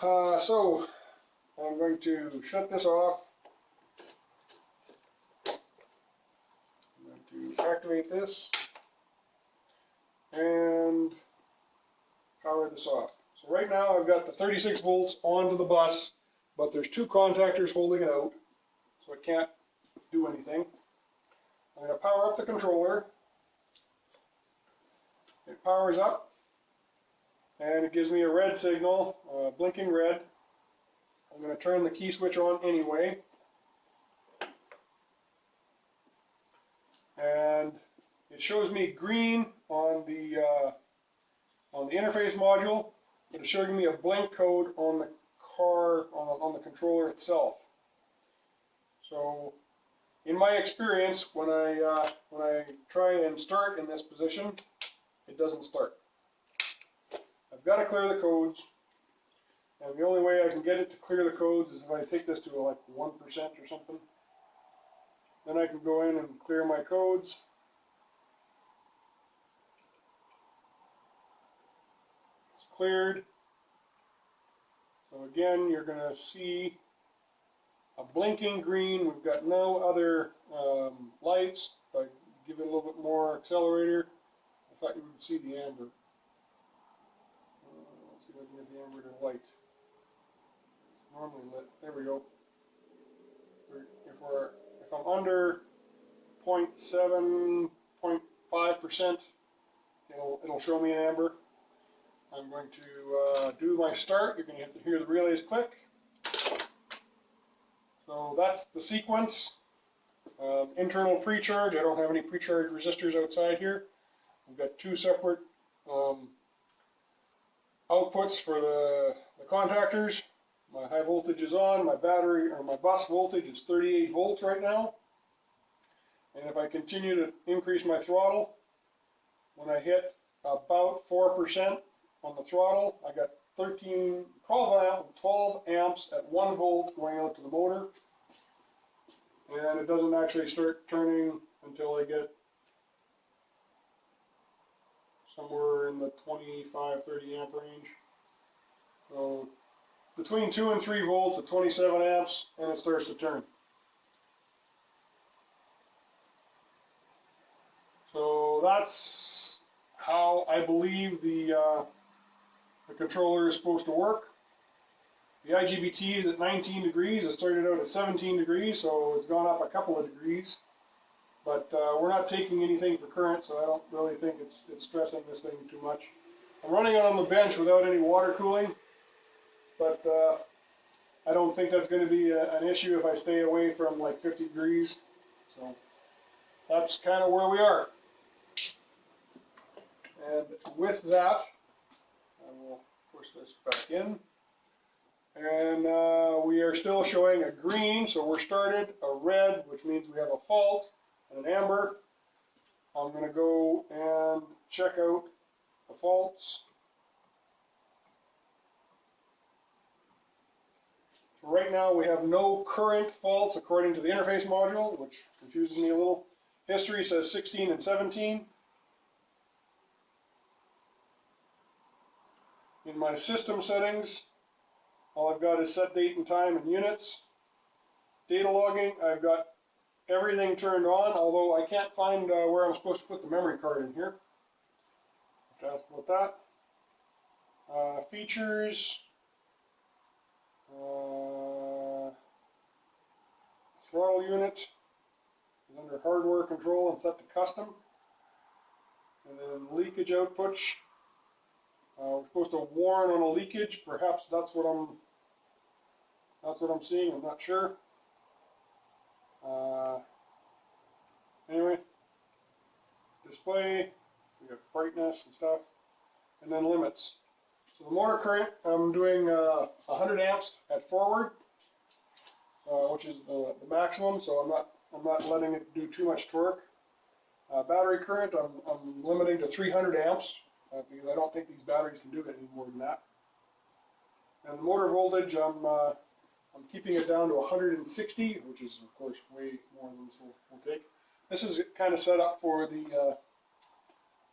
So I'm going to shut this off. I'm going to activate this and power this off. So right now I've got the 36 volts onto the bus, but there's two contactors holding it out, so it can't do anything. I'm going to power up the controller. It powers up, and it gives me a red signal, blinking red. I'm going to turn the key switch on anyway. And it shows me green on the interface module, but it's showing me a blank code on the car, on the controller itself. So, in my experience, when I try and start in this position, it doesn't start. I've got to clear the codes, and the only way I can get it to clear the codes is if I take this to like 1% or something. Then I can go in and clear my codes. It's cleared. So again, you're going to see a blinking green. We've got no other lights. If I give it a little bit more accelerator, I thought you would see the amber. Let's see if I can get the amber to light. Normally lit. There we go. If I'm under 0.7, 0.5%, it'll show me an amber. I'm going to do my start. You're going to have to hear the relays click. So that's the sequence. Internal pre-charge. I don't have any pre-charge resistors outside here. We've got two separate outputs for the contactors. My high voltage is on. My battery or my bus voltage is 38 volts right now. And if I continue to increase my throttle, when I hit about 4% on the throttle, I got 12 amps at 1 volt going out to the motor. And it doesn't actually start turning until I get somewhere in the 25, 30 amp range. So between 2 and 3 volts at 27 amps, and it starts to turn. So that's how I believe the controller is supposed to work. The IGBT is at 19 degrees. It started out at 17 degrees, so it's gone up a couple of degrees. But we're not taking anything for current, so I don't really think it's stressing this thing too much. I'm running it on the bench without any water cooling, but I don't think that's going to be an issue if I stay away from like 50 degrees. So that's kind of where we are. And with that, I will push this back in. And we are still showing a green, so we're started, a red, which means we have a fault, and an amber. I'm going to go and check out the faults. So right now we have no current faults according to the interface module, which confuses me a little. History says 16 and 17. In my system settings, all I've got is set date and time and units. Data logging, I've got everything turned on, although I can't find where I'm supposed to put the memory card in here. I have to ask about that. Features, throttle unit is under hardware control and set to custom. And then leakage outputs. We're supposed to warn on a leakage. Perhaps that's what I'm seeing. I'm not sure. Anyway, display. We got brightness and stuff, and then limits. So the motor current, I'm doing 100 amps at forward, which is the maximum. So I'm not letting it do too much torque. Battery current, I'm limiting to 300 amps. Because I don't think these batteries can do any more than that. And the motor voltage, I'm keeping it down to 160, which is of course way more than this will take. This is kind of set up for the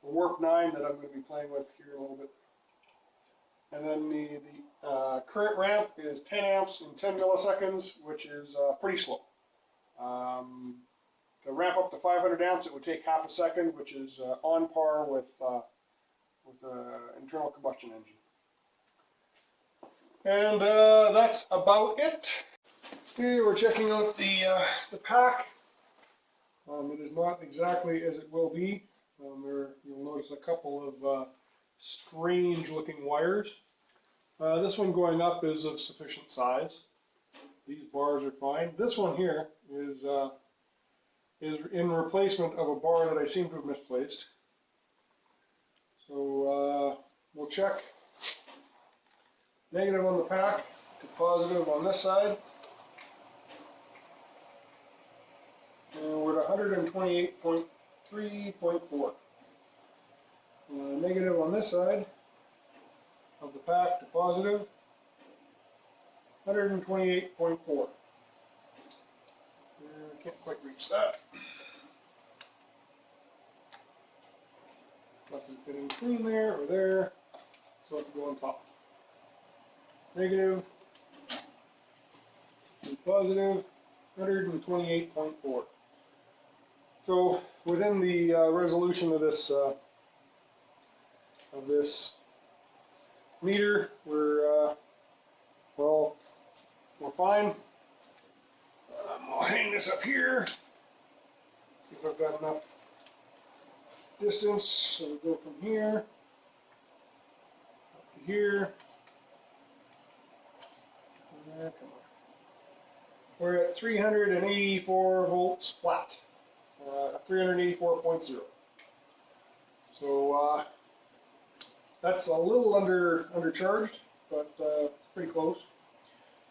Warp 9 that I'm going to be playing with here in a little bit. And then the Current ramp is 10 amps in 10 milliseconds, which is pretty slow. To ramp up to 500 amps, it would take half a second, which is on par with an internal combustion engine. And that's about it. Okay, we're checking out the pack. It is not exactly as it will be. You'll notice a couple of strange looking wires. This one going up is of sufficient size. These bars are fine. This one here is in replacement of a bar that I seem to have misplaced. So we'll check negative on the pack to positive on this side. And we're at 128.3.4. Negative on this side of the pack to positive, 128.4. Can't quite reach that. Nothing fitting between there or there, so I have to go on top. Negative and positive, 128.4. So within the resolution of this meter, we're fine. I'll hang this up here. See if I've got enough distance. So we go from here up to here. Come on. We're at 384 volts flat. 384.0. So that's a little undercharged, but pretty close.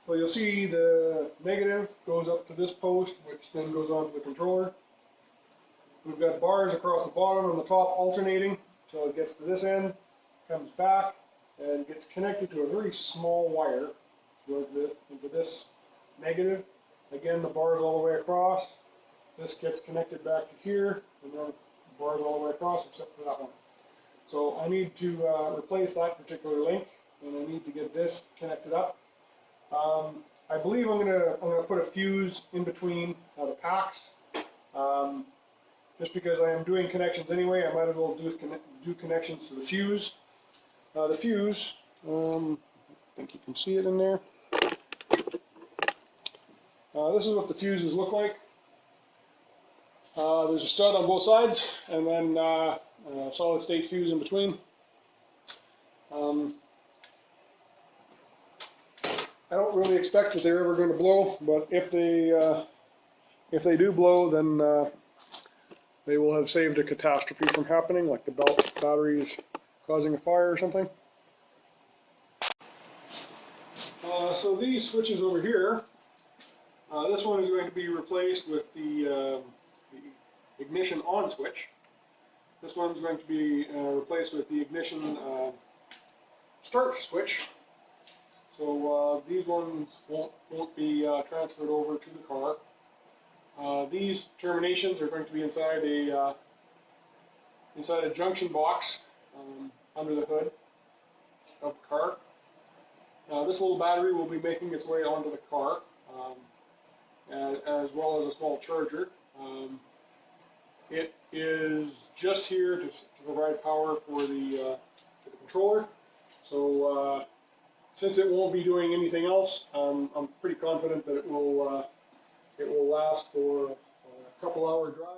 So you'll see the negative goes up to this post, which then goes on to the controller. We've got bars across the bottom and the top alternating, so it gets to this end, comes back, and gets connected to a very small wire into this negative. Again, the bars all the way across. This gets connected back to here, and then the bars all the way across except for that one. So I need to replace that particular link, and I need to get this connected up. I believe I'm gonna put a fuse in between the packs. Just because I am doing connections anyway, I might as well do connections to the fuse. The fuse, I think you can see it in there. This is what the fuses look like. There's a stud on both sides, and then a solid state fuse in between. I don't really expect that they're ever going to blow, but if they do blow, then they will have saved a catastrophe from happening, like the batteries causing a fire or something. So these switches over here, this one is going to be replaced with the ignition on switch. This one is going to be replaced with the ignition start switch. So these ones won't be transferred over to the car. These terminations are going to be inside a junction box under the hood of the car. This little battery will be making its way onto the car, as well as a small charger. It is just here to provide power for the controller. So since it won't be doing anything else, I'm pretty confident that it will last for a couple-hour drive.